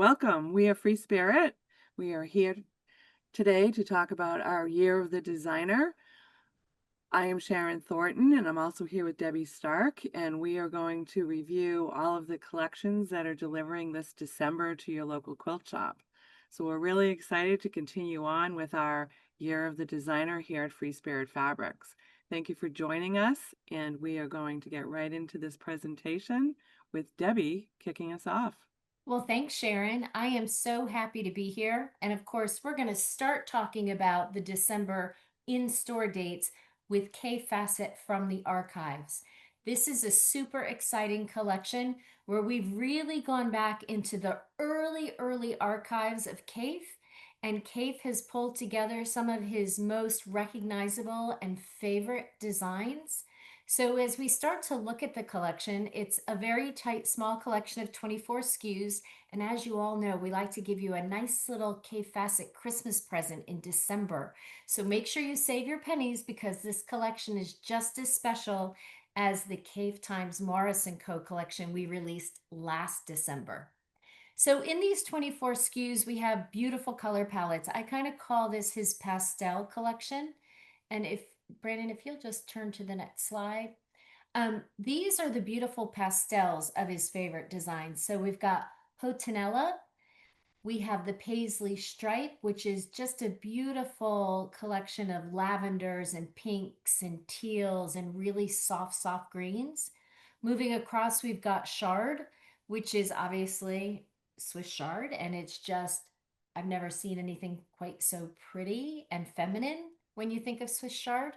Welcome. We are Free Spirit. We are here today to talk about our Year of the Designer. I am Sharon Thornton, and I'm also here with Debbie Stark, and we are going to review all of the collections that are delivering this December to your local quilt shop. So we're really excited to continue on with our Year of the Designer here at Free Spirit Fabrics. Thank you for joining us, and we are going to get right into this presentation with Debbie kicking us off. Well, thanks, Sharon. I am so happy to be here. And of course, we're going to start talking about the December in-store dates with Fassett from the archives. This is a super exciting collection where we've really gone back into the early archives of Kaffe, and Kaffe has pulled together some of his most recognizable and favorite designs. So as we start to look at the collection, it's a very tight, small collection of 24 SKUs. And as you all know, we like to give you a nice little K Facet Christmas present in December. So make sure you save your pennies because this collection is just as special as the Cave Times Morris & Co. collection we released last December. So in these 24 SKUs, we have beautiful color palettes. I kind of call this his pastel collection. And if Brandon, if you'll just turn to the next slide. These are the beautiful pastels of his favorite designs. So we've got Hotanella, we have the Paisley Stripe, which is just a beautiful collection of lavenders and pinks and teals and really soft greens. Moving across, we've got Shard, which is obviously Swiss Shard, and it's just, I've never seen anything quite so pretty and feminine when you think of Swiss Shard.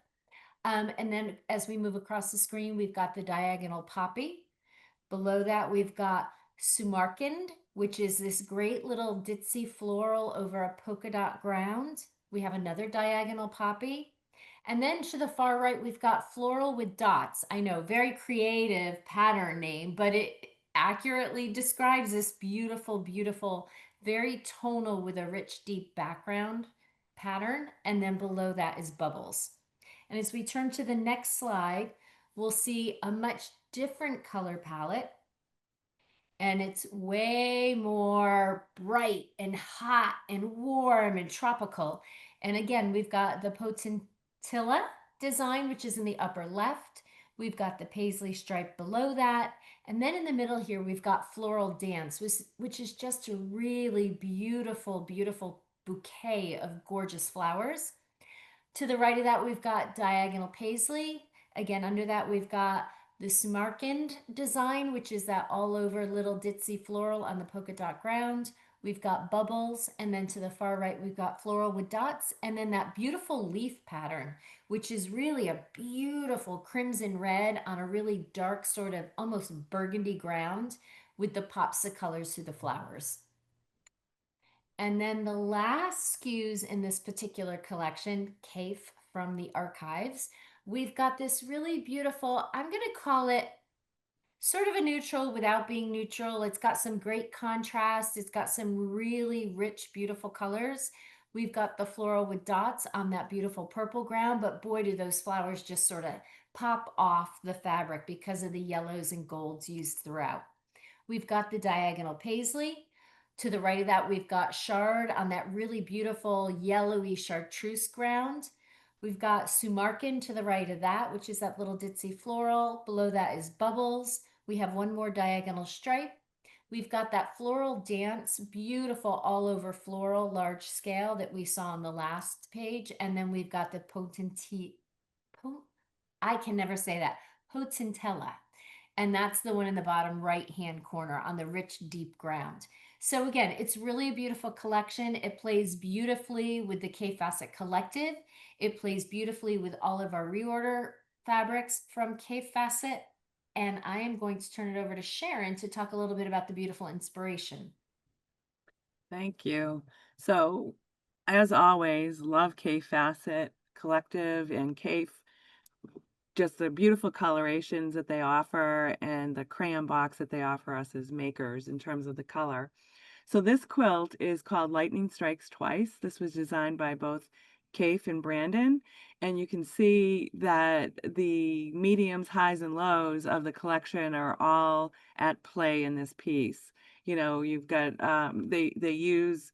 And then as we move across the screen, we've got the diagonal poppy. Below that, we've got Sumarkand, which is this great little ditzy floral over a polka dot ground. We have another diagonal poppy. And then to the far right, we've got floral with dots. I know, very creative pattern name, but it accurately describes this beautiful, very tonal with a rich, deep background pattern. And then below that is bubbles. And as we turn to the next slide, we'll see a much different color palette. And it's way more bright and hot and warm and tropical. And again, we've got the Potentilla design, which is in the upper left. We've got the paisley stripe below that. And then in the middle here, we've got Floral Dance, which is just a really beautiful bouquet of gorgeous flowers. To the right of that, we've got diagonal paisley. Again, under that, we've got the Sumarkand design, which is that all over little ditzy floral on the polka dot ground. We've got bubbles, and then to the far right, we've got floral with dots, and then that beautiful leaf pattern, which is really a beautiful crimson red on a really dark sort of almost burgundy ground with the pops of colors through the flowers. And then the last SKUs in this particular collection, Kaffe from the archives, we've got this really beautiful, I'm going to call it sort of a neutral without being neutral. It's got some great contrast. It's got some really rich, beautiful colors. We've got the floral with dots on that beautiful purple ground, but boy, do those flowers just sort of pop off the fabric because of the yellows and golds used throughout. We've got the diagonal paisley. To the right of that, we've got shard on that really beautiful yellowy chartreuse ground. We've got Sumarkand to the right of that, which is that little ditzy floral. Below that is bubbles. We have one more diagonal stripe. We've got that floral dance, beautiful all over floral, large scale that we saw on the last page. And then we've got the I can never say that, potentella. And that's the one in the bottom right-hand corner on the rich, deep ground. So again, it's really a beautiful collection. It plays beautifully with the K Facet Collective. It plays beautifully with all of our reorder fabrics from K Facet. And I am going to turn it over to Sharon to talk a little bit about the beautiful inspiration. Thank you. So, as always, love K Facet Collective and K, just the beautiful colorations that they offer and the crayon box that they offer us as makers in terms of the color. So this quilt is called Lightning Strikes Twice. This was designed by both Kaffe and Brandon, and you can see that the mediums, highs, and lows of the collection are all at play in this piece. You know, you've got they use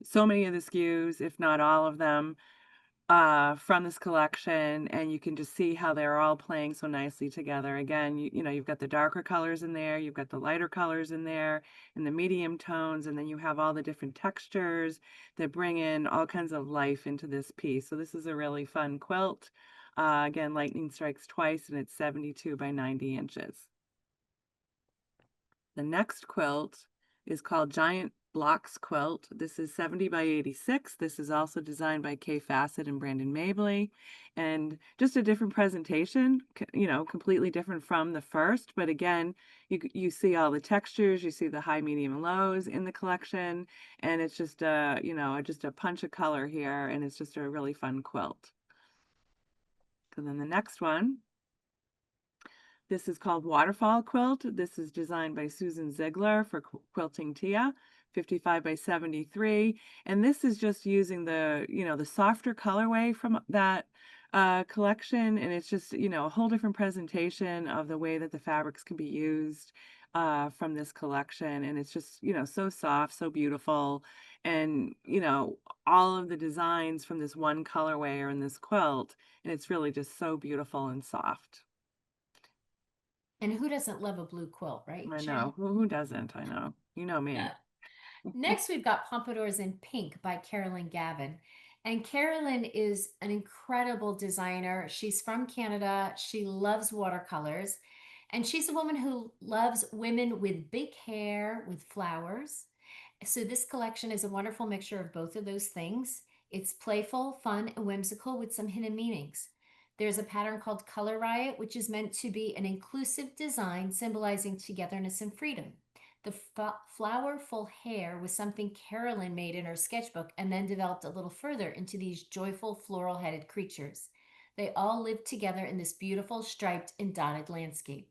so many of the SKUs, if not all of them, from this collection, and you can just see how they're all playing so nicely together. Again, you know, you've got the darker colors in there, you've got the lighter colors in there, and the medium tones, and then you have all the different textures that bring in all kinds of life into this piece. So this is a really fun quilt. Again, lightning strikes twice, and it's 72 by 90 inches. The next quilt is called Giant Blocks Quilt. This is 70 by 86. This is also designed by Kay Fassett and Brandon Mabley. And just a different presentation, you know, completely different from the first. But again, you see all the textures, you see the high, medium, and lows in the collection. And it's just a, you know, just a punch of color here. And it's just a really fun quilt. And then the next one, this is called Waterfall Quilt. This is designed by Susan Ziegler for Quilting Tia, 55 by 73. And this is just using the, you know, the softer colorway from that collection. And it's just, you know, a whole different presentation of the way that the fabrics can be used from this collection. And it's just, you know, so soft, so beautiful. And, you know, all of the designs from this one colorway are in this quilt. And it's really just so beautiful and soft. And who doesn't love a blue quilt, right, I Sharon? know. Who doesn't? I know. You know me. Next, we've got Pompadours in Pink by Carolyn Gavin. And Carolyn is an incredible designer. She's from Canada. She loves watercolors. And she's a woman who loves women with big hair with flowers. So, this collection is a wonderful mixture of both of those things. It's playful, fun, and whimsical with some hidden meanings. There's a pattern called Color Riot, which is meant to be an inclusive design symbolizing togetherness and freedom. The flowerful hair was something Carolyn made in her sketchbook and then developed a little further into these joyful floral headed creatures. They all live together in this beautiful striped and dotted landscape.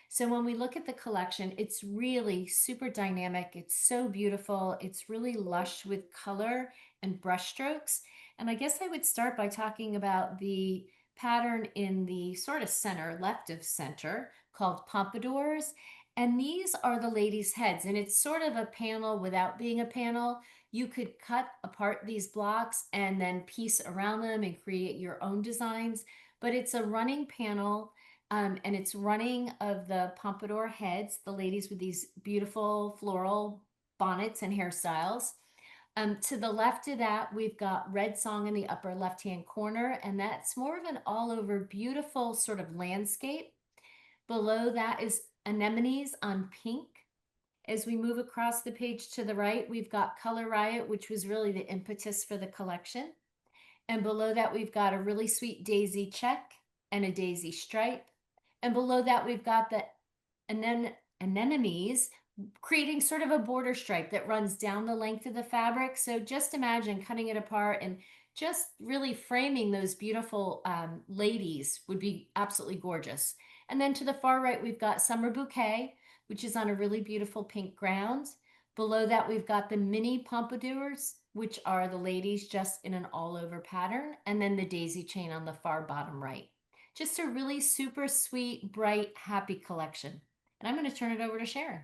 So when we look at the collection, it's really super dynamic. It's so beautiful. It's really lush with color and brush strokes. And I guess I would start by talking about the pattern in the sort of center, left of center, called Pompadors. And these are the ladies' heads. And it's sort of a panel without being a panel. You could cut apart these blocks and then piece around them and create your own designs. But it's a running panel, and it's running of the pompadour heads, the ladies with these beautiful floral bonnets and hairstyles. To the left of that, we've got Red Song in the upper left-hand corner, and that's more of an all-over beautiful sort of landscape. Below that is anemones on pink. As we move across the page to the right, we've got Color Riot, which was really the impetus for the collection. And below that, we've got a really sweet daisy check and a daisy stripe. And below that, we've got the anemones creating sort of a border stripe that runs down the length of the fabric. So just imagine cutting it apart and just really framing those beautiful ladies would be absolutely gorgeous. And then to the far right, we've got Summer Bouquet, which is on a really beautiful pink ground. Below that, we've got the mini Pompadours, which are the ladies just in an all over pattern, and then the daisy chain on the far bottom right. Just a really super sweet, bright, happy collection. And I'm going to turn it over to Sharon.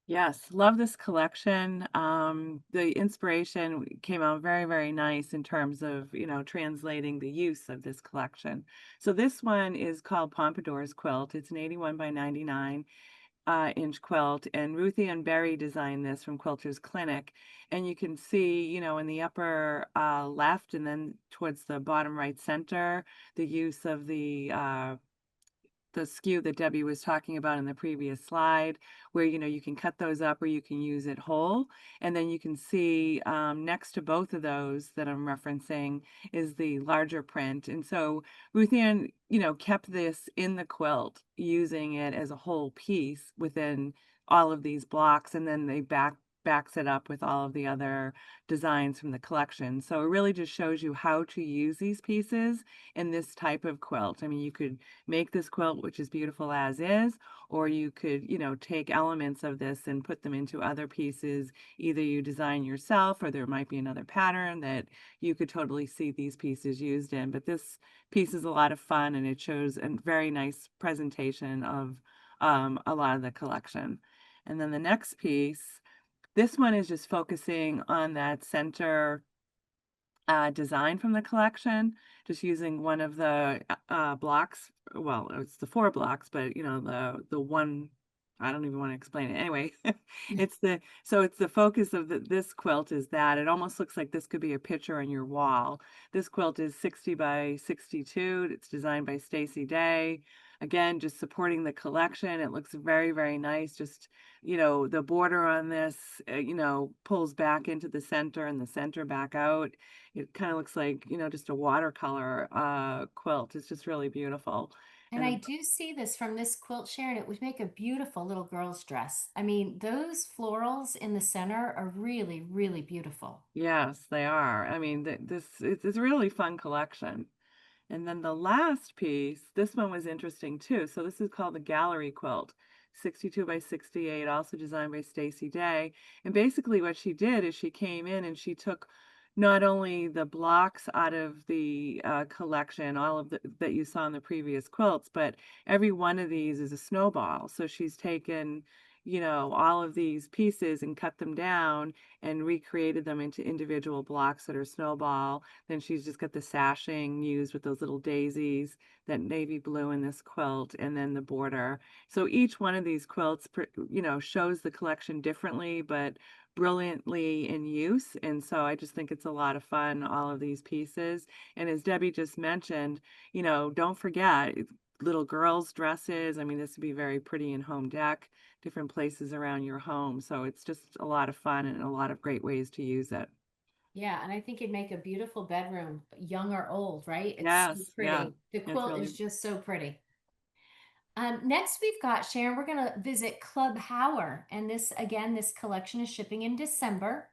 Yes, love this collection. The inspiration came out very, very nice in terms of, you know, translating the use of this collection. So this one is called Pompadours Quilt. It's an 81 by 99 inch quilt, and Ruthie and Berry designed this from Quilters Clinic. And you can see, you know, in the upper left and then towards the bottom right center, the use of the SKU that Debbie was talking about in the previous slide, where, you know, you can cut those up or you can use it whole. And then you can see next to both of those that I'm referencing is the larger print. And so Ruth Ann, you know, kept this in the quilt, using it as a whole piece within all of these blocks. And then they backs it up with all of the other designs from the collection. So it really just shows you how to use these pieces in this type of quilt. I mean, you could make this quilt, which is beautiful as is, or you could, take elements of this and put them into other pieces. Either you design yourself, or there might be another pattern that you could totally see these pieces used in. But this piece is a lot of fun, and it shows a very nice presentation of a lot of the collection. And then the next piece, this one is just focusing on that center design from the collection, just using one of the blocks. Well, it's the four blocks, but the one. I don't even want to explain it. Anyway, it's the focus of this quilt is that it almost looks like this could be a picture on your wall. This quilt is 60 by 62. It's designed by Stacy Day. Again, just supporting the collection. It looks very, very nice. Just, the border on this, pulls back into the center and the center back out. It kind of looks like, just a watercolor quilt. It's just really beautiful. And I And do see this from this quilt, Sharon. It would make a beautiful little girl's dress. I mean, those florals in the center are really, really beautiful. yes, they are. I mean, it's a really fun collection. And then the last piece, this one was interesting too. So this is called the Gallery Quilt, 62 by 68, also designed by Stacy Day. And basically what she did is she came in and she took not only the blocks out of the collection, all of the that you saw in the previous quilts, but every one of these is a snowball. So she's taken, all of these pieces and cut them down and recreated them into individual blocks that are snowball. Then she's just got the sashing used with those little daisies, that navy blue in this quilt, and then the border. So each one of these quilts, shows the collection differently, but brilliantly in use. And so I just think it's a lot of fun, all of these pieces. And as Debbie just mentioned, don't forget little girls' dresses. I mean, this would be very pretty in home deck, different places around your home. So it's just a lot of fun and a lot of great ways to use it. Yeah, and I think it'd make a beautiful bedroom, young or old, right? It's so Yes, yeah. pretty. The It's quilt really is just so pretty. Next, we've got Sharon. We're going to visit Club Hauer. And this, again, this collection is shipping in December.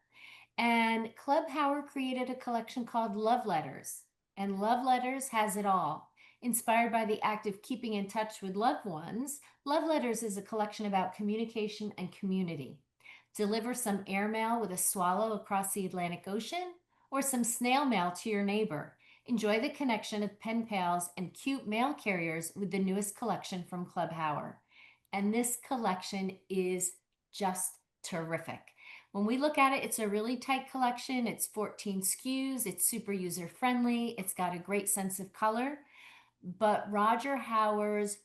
And Club Hauer created a collection called Love Letters. And Love Letters has it all. Inspired by the act of keeping in touch with loved ones, Love Letters is a collection about communication and community. Deliver some airmail with a swallow across the Atlantic Ocean, or some snail mail to your neighbor. Enjoy the connection of pen pals and cute mail carriers with the newest collection from Club Hauer. And this collection is just terrific. When we look at it, it's a really tight collection. It's 14 SKUs. It's super user friendly. It's got a great sense of color. But Roger Hauer's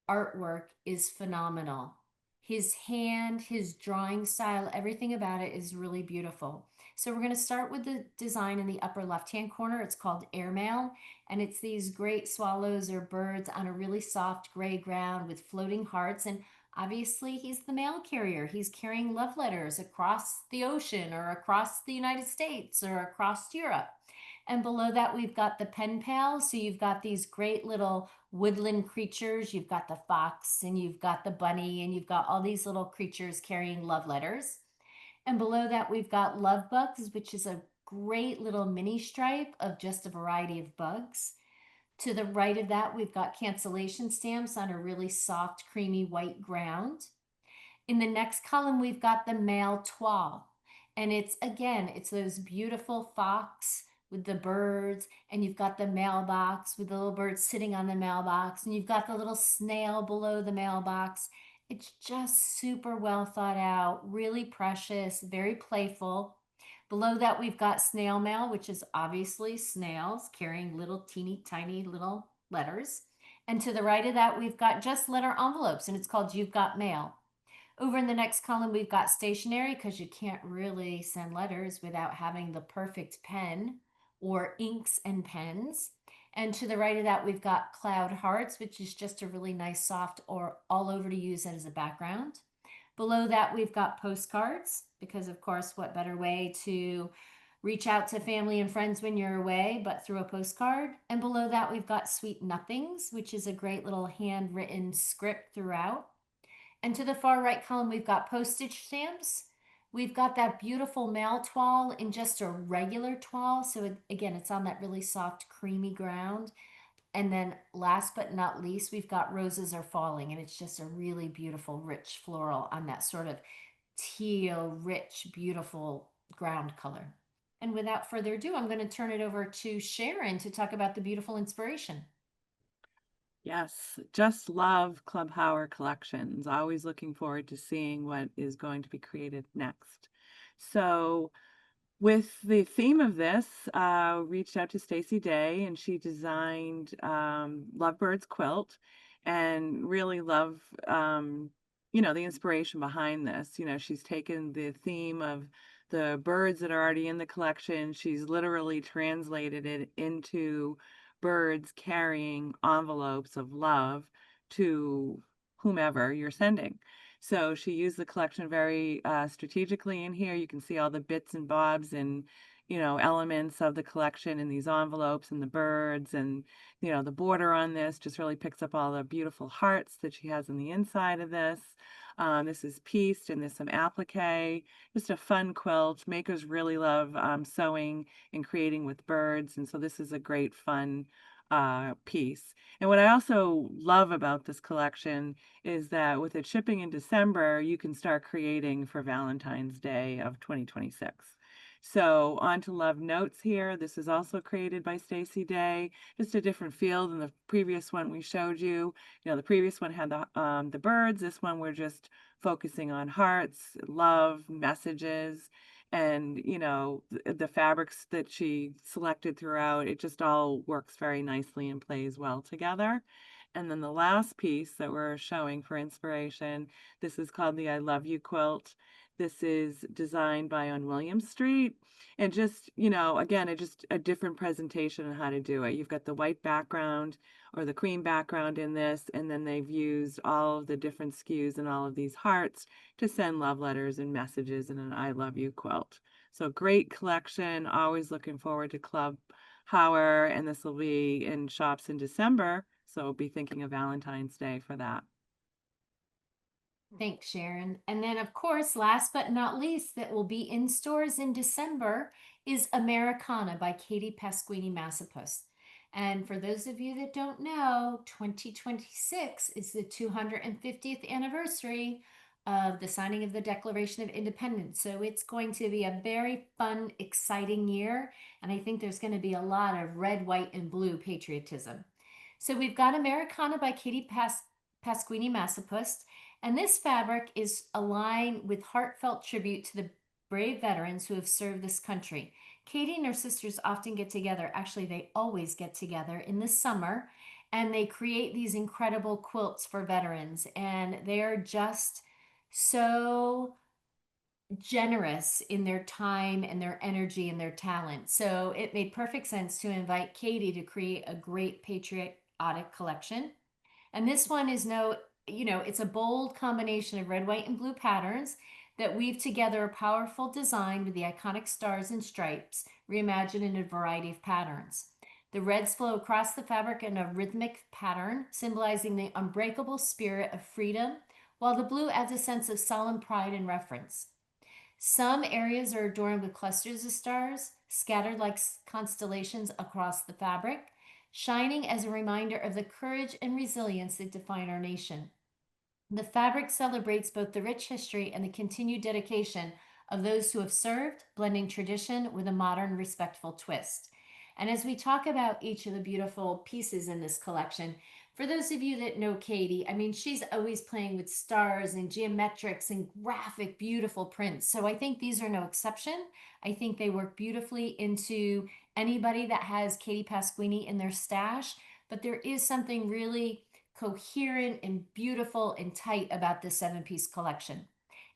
artwork is phenomenal. His hand, his drawing style, everything about it is really beautiful. So we're going to start with the design in the upper left-hand corner. It's called Airmail, and it's these great swallows or birds on a really soft gray ground with floating hearts. And obviously, he's the mail carrier. He's carrying love letters across the ocean or across the United States or across Europe. And below that, we've got the pen pals. So you've got these great little woodland creatures. You've got the fox and you've got the bunny and you've got all these little creatures carrying love letters. And below that, we've got love bugs, which is a great little mini stripe of just a variety of bugs. To the right of that, we've got cancellation stamps on a really soft, creamy white ground. In the next column, we've got the mail toile. And it's those beautiful fox with the birds, and you've got the mailbox with the little birds sitting on the mailbox, and you've got the little snail below the mailbox. It's just super well thought out, really precious, very playful. Below that, we've got snail mail, which is obviously snails carrying little teeny tiny little letters. And to the right of that, we've got just letter envelopes, and it's called You've Got Mail. Over in the next column, we've got stationery because you can't really send letters without having the perfect pen or inks and pens. And to the right of that, we've got cloud hearts, which is just a really nice soft or all over to use as a background. Below that, we've got postcards because, of course, what better way to reach out to family and friends when you're away but through a postcard. And below that, we've got sweet nothings, which is a great little handwritten script throughout. And to the far right column, we've got postage stamps, We've got that beautiful male toile in just a regular toile. So again, it's on that really soft, creamy ground. And then last but not least, we've got Roses Are Falling, and it's just a really beautiful, rich floral on that sort of teal, rich, beautiful ground color. And without further ado, I'm going to turn it over to Sharon to talk about the beautiful inspiration. Yes, just love Club Hauer collections. Always looking forward to seeing what is going to be created next. So, with the theme of this, reached out to Stacy Day and she designed Lovebird's quilt and really love, the inspiration behind this. She's taken the theme of the birds that are already in the collection, she's literally translated it into birds carrying envelopes of love to whomever you're sending. So she used the collection very strategically in here. You can see all the bits and bobs and, elements of the collection in these envelopes and the birds and, the border on this just really picks up all the beautiful hearts that she has on the inside of this. This is pieced and there's some applique, just a fun quilt. Makers really love sewing and creating with birds. And so this is a great fun piece. And what I also love about this collection is that with it shipping in December, you can start creating for Valentine's Day of 2026. So on to Love Notes here. This is also created by Stacy Day, just a different feel than the previous one we showed you. The previous one had the birds. This one we're just focusing on hearts, love, messages, and the fabrics that she selected throughout. It just all works very nicely and plays well together. And then the last piece that we're showing for inspiration, this is called the I Love You quilt. This is designed by on William Street. And just, again, it just a different presentation on how to do it. You've got the white background or the cream background in this, and then they've used all of the different SKUs and all of these hearts to send love letters and messages in an I Love You quilt. So great collection. Always looking forward to Club Hauer, and this will be in shops in December. So be thinking of Valentine's Day for that. Thanks, Sharon. And then, of course, last but not least, that will be in stores in December is Americana by Katie Pasquini Masopust. And for those of you that don't know, 2026 is the 250th anniversary of the signing of the Declaration of Independence. So it's going to be a very fun, exciting year. And I think there's going to be a lot of red, white, and blue patriotism. So we've got Americana by Katie Pasquini Masopust. And this fabric is aligned with heartfelt tribute to the brave veterans who have served this country. Katie and her sisters often get together. Actually, they always get together in the summer and they create these incredible quilts for veterans. And they're just so generous in their time and their energy and their talent. So it made perfect sense to invite Katie to create a great patriotic collection. And this one is it's a bold combination of red, white, and blue patterns that weave together a powerful design with the iconic stars and stripes, reimagined in a variety of patterns. The reds flow across the fabric in a rhythmic pattern, symbolizing the unbreakable spirit of freedom, while the blue adds a sense of solemn pride and reverence. Some areas are adorned with clusters of stars, scattered like constellations across the fabric, shining as a reminder of the courage and resilience that define our nation. The fabric celebrates both the rich history and the continued dedication of those who have served, blending tradition with a modern, respectful twist. And as we talk about each of the beautiful pieces in this collection, for those of you that know Katie, I mean, she's always playing with stars and geometrics and graphic, beautiful prints. So I think these are no exception. I think they work beautifully into anybody that has Katie Pasquini in their stash. But there is something really coherent and beautiful and tight about this 7-piece collection.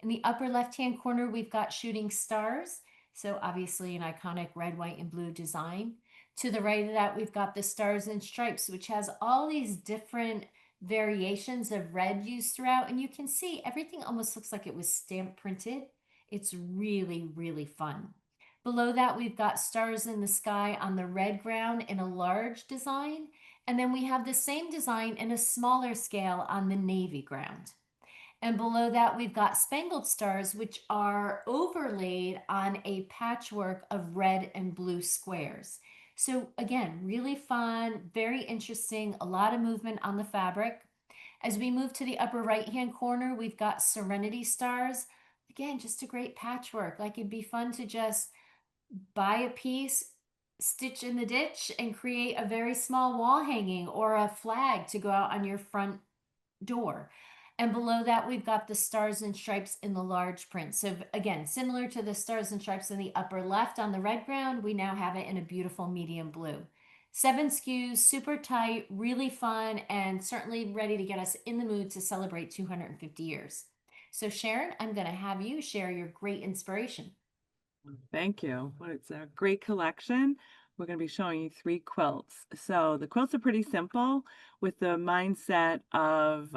In the upper left-hand corner, we've got shooting stars. So obviously an iconic red, white, and blue design. To the right of that, we've got the stars and stripes, which has all these different variations of red used throughout. And you can see everything almost looks like it was stamp printed. It's really, really fun. Below that, we've got stars in the sky on the red ground in a large design. And then we have the same design in a smaller scale on the navy ground. And below that, we've got spangled stars, which are overlaid on a patchwork of red and blue squares. So again, really fun, very interesting, a lot of movement on the fabric. As we move to the upper right-hand corner, we've got serenity stars. Again, just a great patchwork. Like it'd be fun to just buy a piece, stitch in the ditch, and create a very small wall hanging or a flag to go out on your front door. And below that, we've got the stars and stripes in the large print. So again, similar to the stars and stripes in the upper left on the red ground, we now have it in a beautiful medium blue. 7 SKUs, super tight, really fun, and certainly ready to get us in the mood to celebrate 250 years. So Sharon, I'm going to have you share your great inspiration. Thank you. Well, it's a great collection. We're going to be showing you 3 quilts. So the quilts are pretty simple with the mindset of,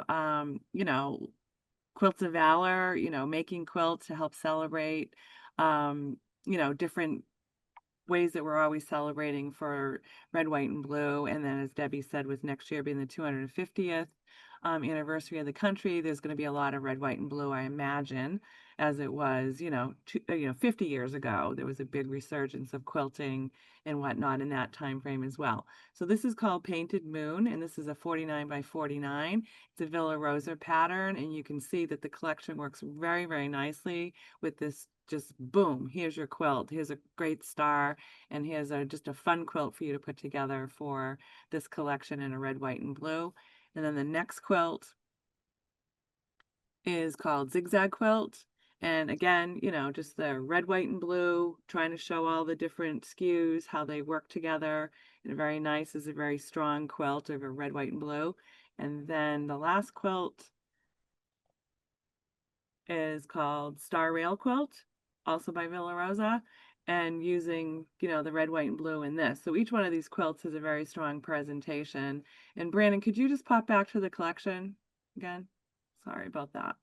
quilts of valor, making quilts to help celebrate, different ways that we're always celebrating for red, white, and blue. And then, as Debbie said, with next year being the 250th anniversary of the country, there's going to be a lot of red, white, and blue, I imagine, as it was, 50 years ago. There was a big resurgence of quilting and whatnot in that time frame as well. So this is called Painted Moon, and this is a 49 by 49. It's a Villa Rosa pattern, and you can see that the collection works very, very nicely with this just boom, here's your quilt, here's a great star, and here's just a fun quilt for you to put together for this collection in a red, white, and blue. And then the next quilt is called Zigzag Quilt. And again, just the red, white, and blue, trying to show all the different SKUs, how they work together. And very nice is a very strong quilt of a red, white, and blue. And then the last quilt is called Star Rail Quilt, also by Villa Rosa, and using, the red, white, and blue in this. So each one of these quilts has a very strong presentation. And Brandon, could you just pop back to the collection again? Sorry about that.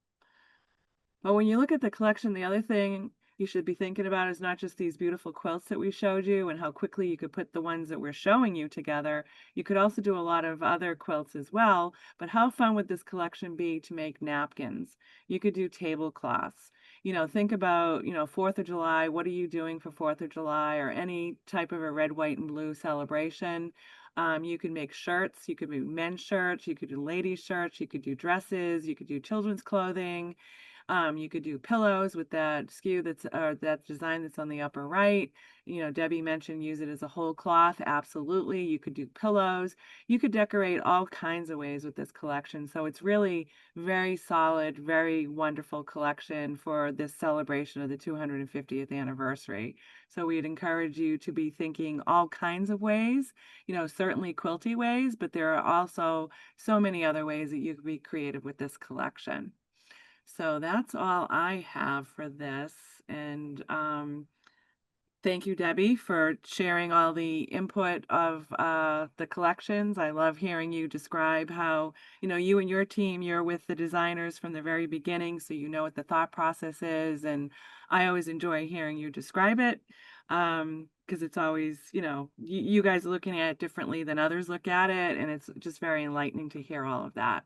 But when you look at the collection, the other thing you should be thinking about is not just these beautiful quilts that we showed you and how quickly you could put the ones that we're showing you together. You could also do a lot of other quilts as well, but how fun would this collection be to make napkins? You could do tablecloths. Think about, 4th of July, what are you doing for 4th of July or any type of a red, white, and blue celebration? You could make shirts, you could do men's shirts, you could do ladies' shirts, you could do dresses, you could do children's clothing. You could do pillows with that SKU that design that's on the upper right. Debbie mentioned use it as a whole cloth. Absolutely. You could do pillows. You could decorate all kinds of ways with this collection. So it's really very solid, very wonderful collection for this celebration of the 250th anniversary. So we'd encourage you to be thinking all kinds of ways, certainly quilty ways, but there are also so many other ways that you could be creative with this collection. So that's all I have for this. And thank you, Debbie, for sharing all the input of the collections. I love hearing you describe how, you and your team, you're with the designers from the very beginning, so you know what the thought process is. And I always enjoy hearing you describe it because it's always, you guys are looking at it differently than others look at it. And it's just very enlightening to hear all of that.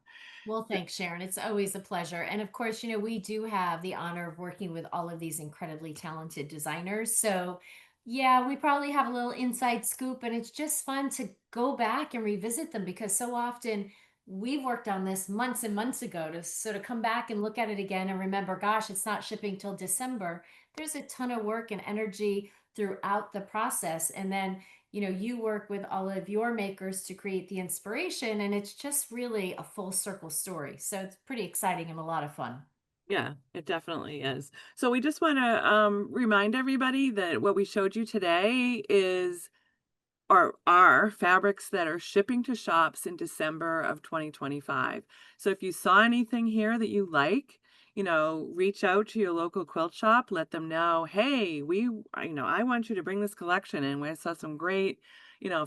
Well, thanks, Sharon. It's always a pleasure. And of course, we do have the honor of working with all of these incredibly talented designers. So, yeah, we probably have a little inside scoop, and it's just fun to go back and revisit them because so often we've worked on this months and months ago to sort of come back and look at it again and remember, gosh, it's not shipping till December. There's a ton of work and energy throughout the process. And then you work with all of your makers to create the inspiration, and it's just really a full circle story. So it's pretty exciting and a lot of fun. Yeah, it definitely is. So we just want to remind everybody that what we showed you today is are fabrics that are shipping to shops in December of 2025. So if you saw anything here that you like, reach out to your local quilt shop, let them know, hey, I want you to bring this collection in. We saw some great,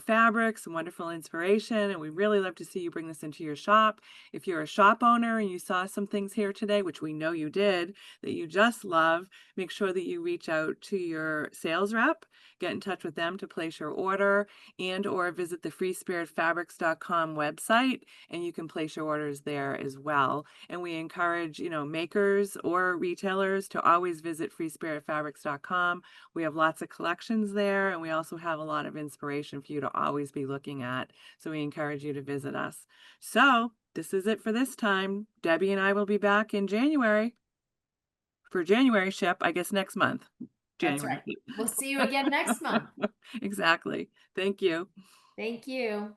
fabrics, some wonderful inspiration, and we really love to see you bring this into your shop. If you're a shop owner and you saw some things here today, which we know you did, that you just love, make sure that you reach out to your sales rep get in touch with them to place your order and or visit the freespiritfabrics.com website and you can place your orders there as well. And we encourage, makers or retailers to always visit freespiritfabrics.com. We have lots of collections there and we also have a lot of inspiration for you to always be looking at. So we encourage you to visit us. So this is it for this time. Debbie and I will be back in January for January ship, I guess next month. That's January right. We'll see you ship. again next month. Exactly. Thank you. Thank you.